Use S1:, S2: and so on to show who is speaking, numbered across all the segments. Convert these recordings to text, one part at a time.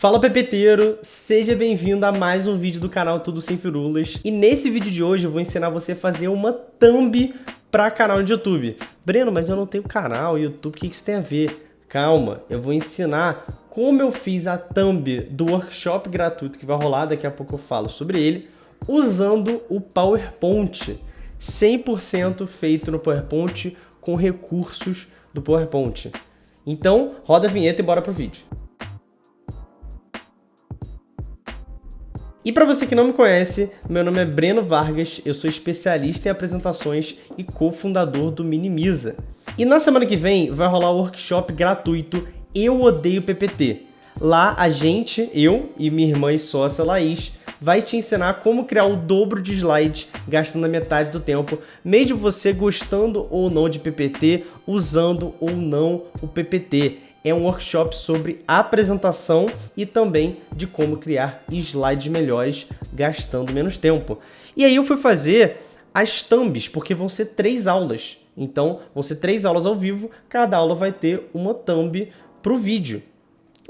S1: Fala PPTeiro, seja bem-vindo a mais um vídeo do canal Tudo Sem Firulas. E nesse vídeo de hoje eu vou ensinar você a fazer uma thumb para canal de YouTube. Breno, mas eu não tenho canal YouTube, o que isso tem a ver? Calma, eu vou ensinar como eu fiz a thumb do workshop gratuito que vai rolar, daqui a pouco eu falo sobre ele, usando o PowerPoint. 100% feito no PowerPoint com recursos do PowerPoint. Então, roda a vinheta e bora pro vídeo. E para você que não me conhece, meu nome é Breno Vargas, eu sou especialista em apresentações e cofundador do Minimiza. E na semana que vem vai rolar o workshop gratuito Eu Odeio PPT. Lá a gente, eu e minha irmã e sócia Laís, vai te ensinar como criar o dobro de slides gastando a metade do tempo, mesmo você gostando ou não de PPT, usando ou não o PPT. É um workshop sobre apresentação e também de como criar slides melhores gastando menos tempo. E aí eu fui fazer as thumbs, porque vão ser 3 aulas. Então, vão ser 3 aulas ao vivo, cada aula vai ter uma thumb para o vídeo.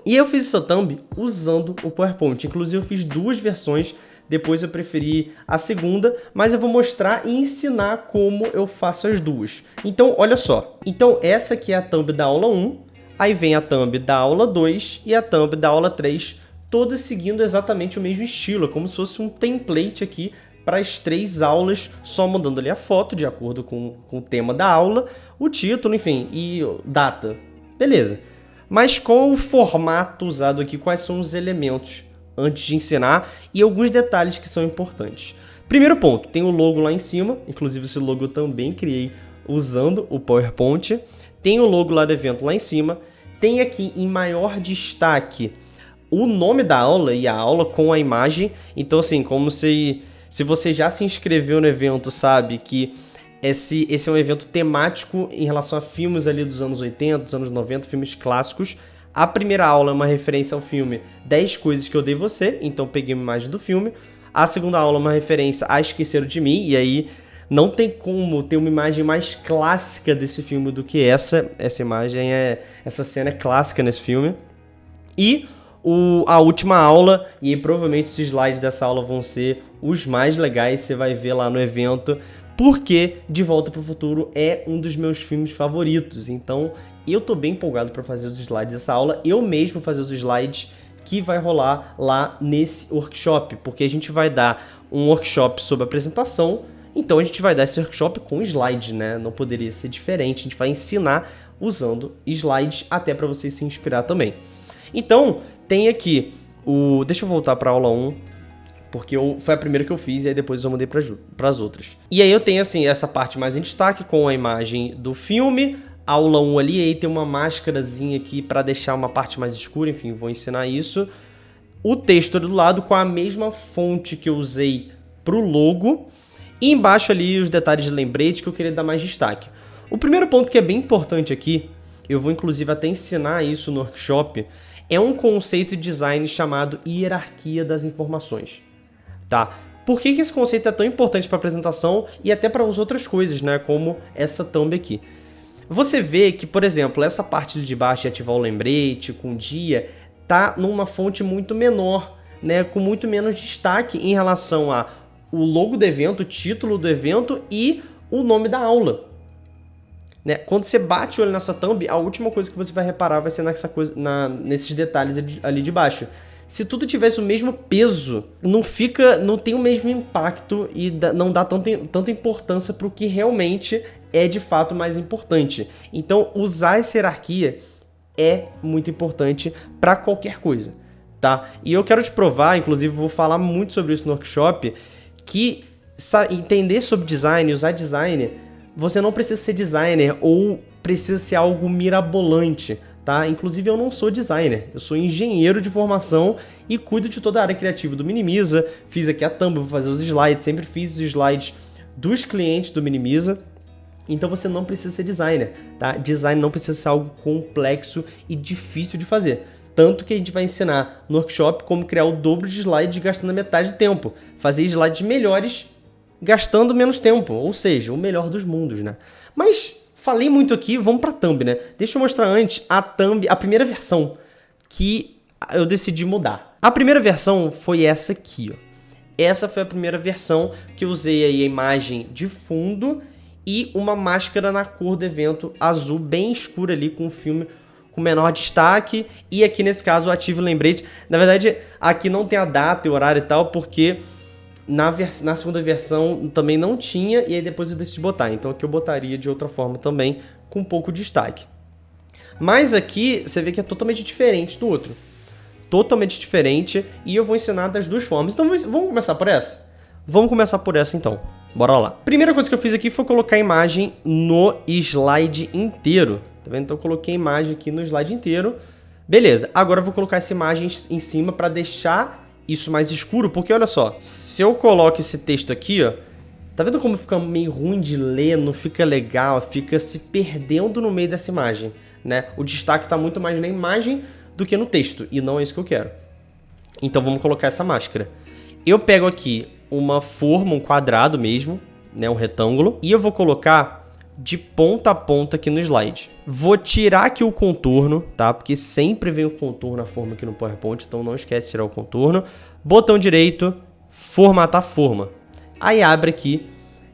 S1: E eu fiz essa thumb usando o PowerPoint. Inclusive, eu fiz 2 versões, depois eu preferi a segunda, mas eu vou mostrar e ensinar como eu faço as duas. Então, olha só. Então, essa aqui é a thumb da aula 1. Aí vem a thumb da aula 2 e a thumb da aula 3, todas seguindo exatamente o mesmo estilo, como se fosse um template aqui para as 3 aulas, só mudando ali a foto de acordo com o tema da aula, o título, enfim, e data. Beleza. Mas qual o formato usado aqui, quais são os elementos antes de ensinar e alguns detalhes que são importantes. Primeiro ponto, tem o logo lá em cima, inclusive esse logo eu também criei usando o PowerPoint. Tem o logo lá do evento lá em cima, tem aqui em maior destaque o nome da aula e a aula com a imagem. Então assim, como se você já se inscreveu no evento, sabe que esse é um evento temático em relação a filmes ali dos anos 80, dos anos 90, filmes clássicos. A primeira aula é uma referência ao filme 10 Coisas que Eu Odeio em Você, então peguei uma imagem do filme. A segunda aula é uma referência a Esqueceram de Mim, e aí não tem como ter uma imagem mais clássica desse filme do que essa. Essa cena é clássica nesse filme. E a última aula, e aí provavelmente os slides dessa aula vão ser os mais legais, você vai ver lá no evento, porque De Volta para o Futuro é um dos meus filmes favoritos. Então eu tô bem empolgado para fazer os slides dessa aula, eu mesmo vou fazer os slides que vai rolar lá nesse workshop, porque a gente vai dar um workshop sobre apresentação. Então a gente vai dar esse workshop com slides, né? Não poderia ser diferente, a gente vai ensinar usando slides até para você se inspirar também. Então, tem aqui o... Deixa eu voltar para a aula 1, porque foi a primeira que eu fiz e aí depois eu mudei para as outras. E aí eu tenho assim, essa parte mais em destaque com a imagem do filme, aula 1 ali, aí tem uma máscarazinha aqui para deixar uma parte mais escura, enfim, vou ensinar isso. O texto do lado com a mesma fonte que eu usei para o logo. E embaixo ali os detalhes de lembrete que eu queria dar mais destaque. O primeiro ponto que é bem importante aqui, eu vou inclusive até ensinar isso no workshop, é um conceito de design chamado hierarquia das informações. Tá? Por que esse conceito é tão importante para a apresentação e até para as outras coisas, né? Como essa thumb aqui. Você vê que, por exemplo, essa parte de baixo de ativar o lembrete com dia, tá numa fonte muito menor, né? Com muito menos destaque em relação a o logo do evento, o título do evento e o nome da aula. Né? Quando você bate o olho nessa thumb, a última coisa que você vai reparar vai ser nesses detalhes ali de baixo. Se tudo tivesse o mesmo peso, não tem o mesmo impacto e não dá tanta importância para o que realmente é de fato mais importante. Então, usar essa hierarquia é muito importante para qualquer coisa. Tá? E eu quero te provar, inclusive vou falar muito sobre isso no workshop, que entender sobre design, usar design, você não precisa ser designer ou precisa ser algo mirabolante, tá? Inclusive eu não sou designer, eu sou engenheiro de formação e cuido de toda a área criativa do Minimiza, fiz aqui a thumb, vou fazer os slides, sempre fiz os slides dos clientes do Minimiza, então você não precisa ser designer, tá? Design não precisa ser algo complexo e difícil de fazer. Tanto que a gente vai ensinar no workshop como criar o dobro de slides gastando a metade do tempo. Fazer slides melhores gastando menos tempo. Ou seja, o melhor dos mundos, né? Mas falei muito aqui, vamos para a thumb, né? Deixa eu mostrar antes a thumb, a primeira versão, que eu decidi mudar. A primeira versão foi essa aqui, ó. Essa foi a primeira versão que eu usei aí a imagem de fundo e uma máscara na cor do evento azul, bem escura ali, com o filme com menor destaque. E aqui nesse caso o ativo lembrete. Na verdade, aqui não tem a data e o horário e tal, porque na segunda versão também não tinha, e aí depois eu decidi botar. Então aqui eu botaria de outra forma também, com pouco destaque. Mas aqui você vê que é totalmente diferente do outro. Totalmente diferente, e eu vou ensinar das duas formas. Então vamos começar por essa? Vamos começar por essa então. Bora lá. Primeira coisa que eu fiz aqui foi colocar a imagem no slide inteiro. Tá vendo? Então eu coloquei a imagem aqui no slide inteiro. Beleza, agora eu vou colocar essa imagem em cima para deixar isso mais escuro, porque olha só, se eu coloco esse texto aqui, ó, tá vendo como fica meio ruim de ler, não fica legal, fica se perdendo no meio dessa imagem, né? O destaque tá muito mais na imagem do que no texto, e não é isso que eu quero. Então vamos colocar essa máscara. Eu pego aqui uma forma, um quadrado mesmo, né, um retângulo, e eu vou colocar de ponta a ponta aqui no slide. Vou tirar aqui o contorno, tá? Porque sempre vem o contorno na forma aqui no PowerPoint, então não esquece de tirar o contorno. Botão direito, formatar forma. Aí abre aqui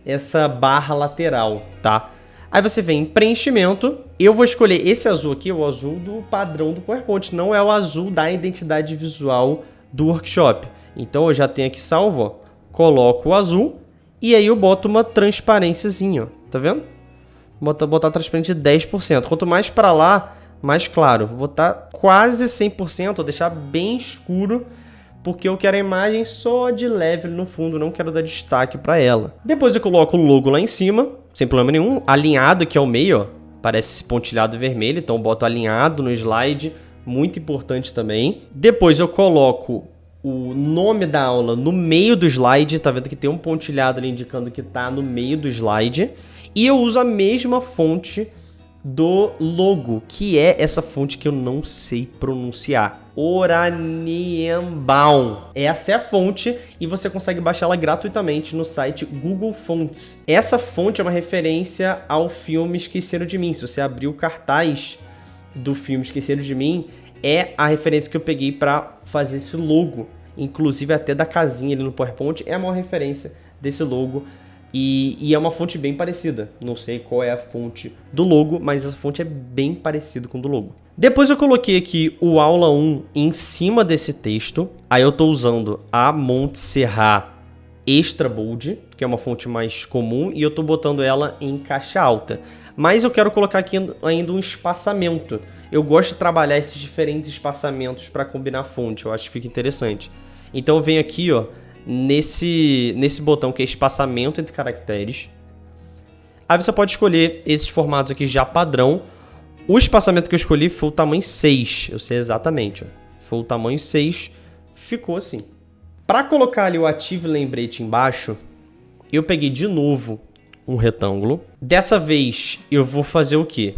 S1: essa barra lateral, tá? Aí você vem em preenchimento, eu vou escolher esse azul aqui, o azul do padrão do PowerPoint, não é o azul da identidade visual do workshop. Então eu já tenho aqui salvo, ó, coloco o azul e aí eu boto uma transparênciazinha, ó, tá vendo? Botar transparente de 10%, quanto mais para lá, mais claro. Vou botar quase 100%, vou deixar bem escuro, porque eu quero a imagem só de leve no fundo, não quero dar destaque para ela. Depois eu coloco o logo lá em cima, sem problema nenhum, alinhado aqui ao meio, ó, parece esse pontilhado vermelho, então eu boto alinhado no slide, muito importante também. Depois eu coloco o nome da aula no meio do slide, tá vendo que tem um pontilhado ali indicando que tá no meio do slide. E eu uso a mesma fonte do logo, que é essa fonte que eu não sei pronunciar. Oranienbaum. Essa é a fonte e você consegue baixar ela gratuitamente no site Google Fonts. Essa fonte é uma referência ao filme Esqueceram de Mim. Se você abrir o cartaz do filme Esqueceram de Mim, é a referência que eu peguei para fazer esse logo. Inclusive até da casinha ali no PowerPoint é a maior referência desse logo. E é uma fonte bem parecida. Não sei qual é a fonte do logo, mas essa fonte é bem parecida com o do logo. Depois eu coloquei aqui o aula 1 em cima desse texto. Aí eu estou usando a Montserrat Extra Bold, que é uma fonte mais comum, e eu estou botando ela em caixa alta. Mas eu quero colocar aqui ainda um espaçamento. Eu gosto de trabalhar esses diferentes espaçamentos para combinar fonte. Eu acho que fica interessante. Então eu venho aqui, ó, nesse botão que é espaçamento entre caracteres. Aí você pode escolher esses formatos aqui já padrão. O espaçamento que eu escolhi foi o tamanho 6, eu sei exatamente, ó. Foi o tamanho 6, ficou assim. Para colocar ali o ativo lembrete embaixo, eu peguei de novo um retângulo. Dessa vez eu vou fazer o quê?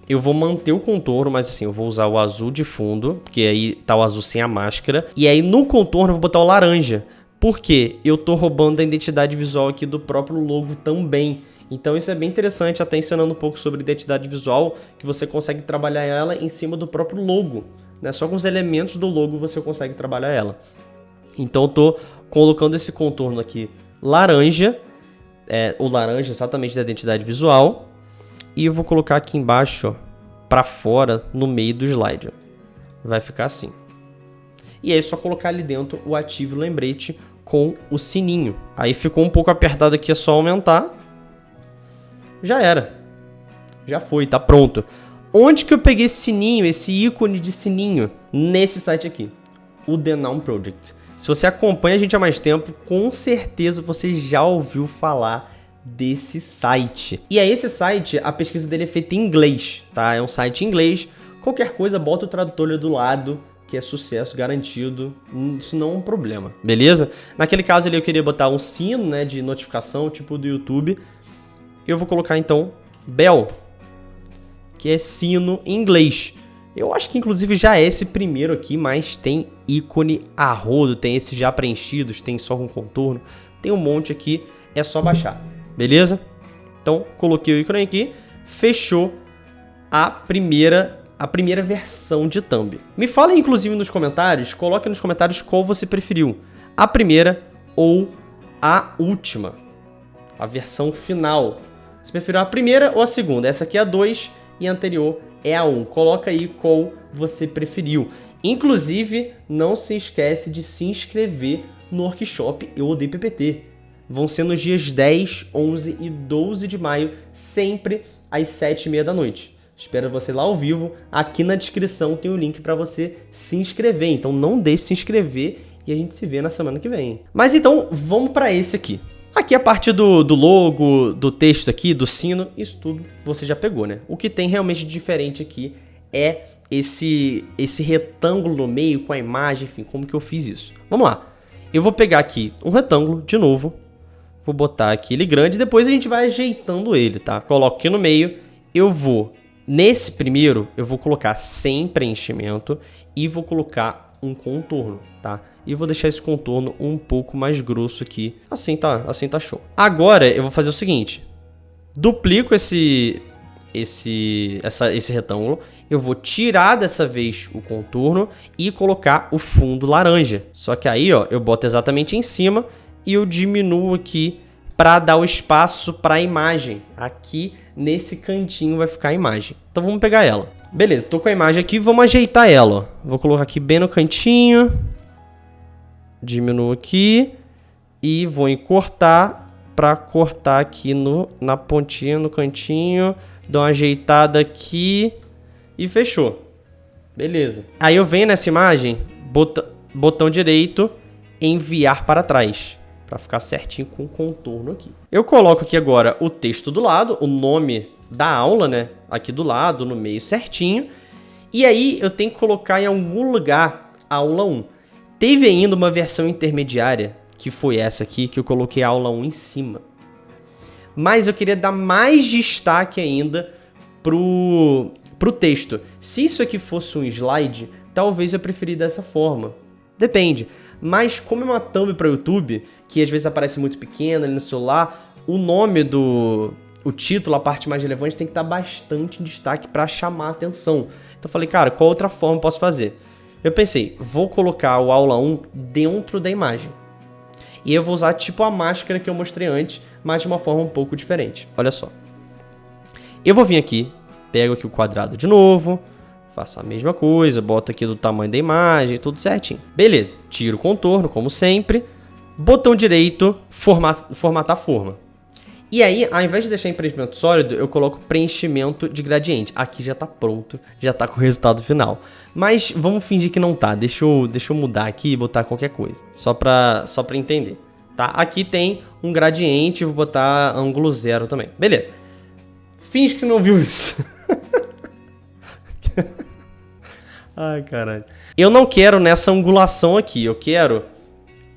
S1: Eu vou manter o contorno, mas assim, eu vou usar o azul de fundo, porque aí tá o azul sem a máscara. E aí no contorno eu vou botar o laranja. Porque eu tô roubando a identidade visual aqui do próprio logo também. Então isso é bem interessante, até ensinando um pouco sobre identidade visual, que você consegue trabalhar ela em cima do próprio logo, né? Só com os elementos do logo você consegue trabalhar ela. Então eu tô colocando esse contorno aqui laranja, o laranja exatamente da identidade visual, e eu vou colocar aqui embaixo, ó, pra fora, no meio do slide, ó. Vai ficar assim. E aí é só colocar ali dentro o ativo lembrete com o sininho. Aí ficou um pouco apertado aqui, é só aumentar. Já era. Já foi, tá pronto. Onde que eu peguei esse sininho, esse ícone de sininho? Nesse site aqui, o The Noun Project. Se você acompanha a gente há mais tempo, com certeza você já ouviu falar desse site. E aí esse site, a pesquisa dele é feita em inglês, tá? É um site em inglês. Qualquer coisa, bota o tradutor ali do lado, que é sucesso garantido, isso não é um problema, beleza? Naquele caso ali eu queria botar um sino, né, de notificação, tipo do YouTube. Eu vou colocar então bell, que é sino em inglês. Eu acho que inclusive já é esse primeiro aqui, mas tem ícone a rodo, tem esses já preenchidos, tem só com contorno, tem um monte aqui, é só baixar, beleza? Então coloquei o ícone aqui, fechou a primeira a primeira versão de thumb. Me fala inclusive nos comentários, coloque nos comentários qual você preferiu, a primeira ou a última, a versão final. Você preferiu a primeira ou a segunda? Essa aqui é a 2 e a anterior é a 1. Coloca aí qual você preferiu. Inclusive, não se esquece de se inscrever no workshop Eu Odeio PPT. Vão ser nos dias 10, 11 e 12 de maio, sempre às 7h30 da noite. Espero você lá ao vivo. Aqui na descrição tem o link para você se inscrever. Então não deixe de se inscrever e a gente se vê na semana que vem. Mas então, vamos para esse aqui. Aqui a parte do logo, do texto aqui, do sino, isso tudo você já pegou, né? O que tem realmente de diferente aqui é esse retângulo no meio com a imagem, enfim, como que eu fiz isso. Vamos lá. Eu vou pegar aqui um retângulo, de novo. Vou botar aqui ele grande e depois a gente vai ajeitando ele, tá? Coloco aqui no meio. Eu vou, nesse primeiro, eu vou colocar sem preenchimento e vou colocar um contorno, tá? E vou deixar esse contorno um pouco mais grosso aqui. Assim tá show. Agora eu vou fazer o seguinte. Duplico esse retângulo. Eu vou tirar dessa vez o contorno e colocar o fundo laranja. Só que aí, ó, eu boto exatamente em cima e eu diminuo aqui para dar o espaço para a imagem. Aqui nesse cantinho vai ficar a imagem. Então vamos pegar ela. Beleza, tô com a imagem aqui, vamos ajeitar ela, ó. Vou colocar aqui bem no cantinho. Diminuo aqui e vou encurtar para cortar aqui na pontinha, no cantinho. Dou uma ajeitada aqui e fechou. Beleza. Aí eu venho nessa imagem, botão direito, enviar para trás, para ficar certinho com o contorno aqui. Eu coloco aqui agora o texto do lado, o nome da aula, né? Aqui do lado, no meio certinho. E aí eu tenho que colocar em algum lugar a aula 1. Teve ainda uma versão intermediária, que foi essa aqui, que eu coloquei a aula 1 em cima. Mas eu queria dar mais destaque ainda pro texto. Se isso aqui fosse um slide, talvez eu preferisse dessa forma. Depende. Mas como é uma thumb para YouTube, que às vezes aparece muito pequena ali no celular, o nome o título, a parte mais relevante, tem que estar bastante em destaque para chamar a atenção. Então eu falei, cara, qual outra forma eu posso fazer? Eu pensei, vou colocar o aula 1 dentro da imagem. E eu vou usar tipo a máscara que eu mostrei antes, mas de uma forma um pouco diferente. Olha só. Eu vou vir aqui, pego aqui o quadrado de novo, faço a mesma coisa, boto aqui do tamanho da imagem, tudo certinho. Beleza, tiro o contorno, como sempre. Botão direito, formatar forma. E aí, ao invés de deixar em preenchimento sólido, eu coloco preenchimento de gradiente. Aqui já tá pronto, já tá com o resultado final. Mas vamos fingir que não tá. Deixa eu mudar aqui e botar qualquer coisa. Só pra entender. Tá? Aqui tem um gradiente, vou botar ângulo 0 também. Beleza. Finge que você não viu isso. Ai, caralho. Eu não quero nessa angulação aqui. Eu quero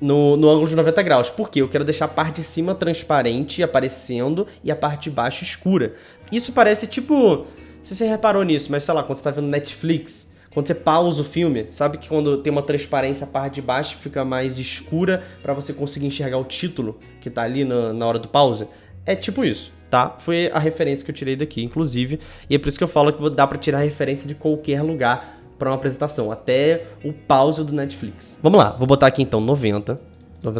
S1: no ângulo de 90 graus. Por quê? Eu quero deixar a parte de cima transparente, aparecendo, e a parte de baixo escura. Isso parece tipo... Não sei se você reparou nisso, mas sei lá, quando você tá vendo Netflix, quando você pausa o filme, sabe que quando tem uma transparência, a parte de baixo fica mais escura pra você conseguir enxergar o título que tá ali na hora do pause? É tipo isso, tá? Foi a referência que eu tirei daqui, inclusive, e é por isso que eu falo que dá pra tirar referência de qualquer lugar para uma apresentação, até o pause do Netflix. Vamos lá, vou botar aqui então 90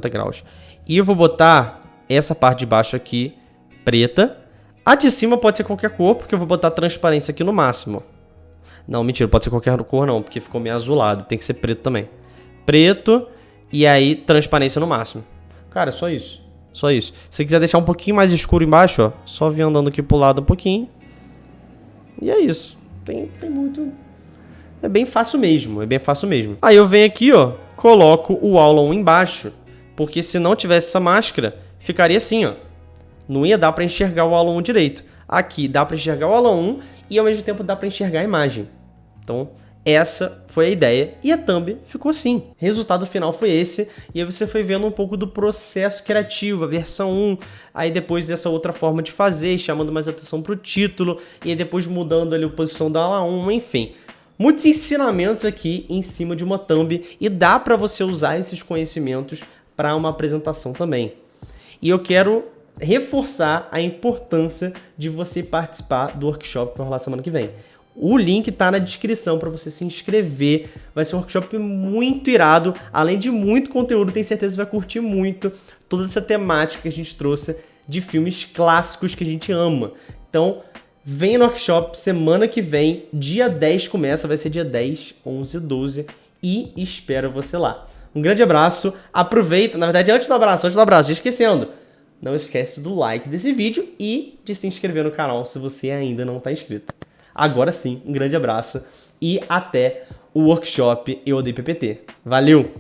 S1: graus. E eu vou botar essa parte de baixo aqui preta. A de cima pode ser qualquer cor, porque eu vou botar transparência aqui no máximo. Não, mentira, pode ser qualquer cor não, porque ficou meio azulado, tem que ser preto também. Preto e aí transparência no máximo. Cara, só isso. Só isso. Se você quiser deixar um pouquinho mais escuro embaixo, ó, só vir andando aqui pro lado um pouquinho. E é isso. Tem muito... É bem fácil mesmo, é bem fácil mesmo. Aí eu venho aqui, ó, coloco o aula 1 embaixo, porque se não tivesse essa máscara, ficaria assim, ó. Não ia dar pra enxergar o aula 1 direito. Aqui dá pra enxergar o aula 1 e ao mesmo tempo dá pra enxergar a imagem. Então, essa foi a ideia e a thumb ficou assim. Resultado final foi esse, e aí você foi vendo um pouco do processo criativo, a versão 1, aí depois essa outra forma de fazer, chamando mais atenção pro título, e aí depois mudando ali a posição da aula 1, enfim. Muitos ensinamentos aqui em cima de uma thumb e dá para você usar esses conhecimentos para uma apresentação também. E eu quero reforçar a importância de você participar do workshop que vai rolar semana que vem. O link tá na descrição para você se inscrever. Vai ser um workshop muito irado, além de muito conteúdo, tenho certeza que vai curtir muito toda essa temática que a gente trouxe de filmes clássicos que a gente ama. Então, venha no workshop semana que vem, dia 10 começa, vai ser dia 10, 11, 12 e espero você lá. Um grande abraço, aproveita, na verdade antes do abraço, já esquecendo, não esquece do like desse vídeo e de se inscrever no canal se você ainda não está inscrito. Agora sim, um grande abraço e até o workshop Eu Odeio PPT. Valeu!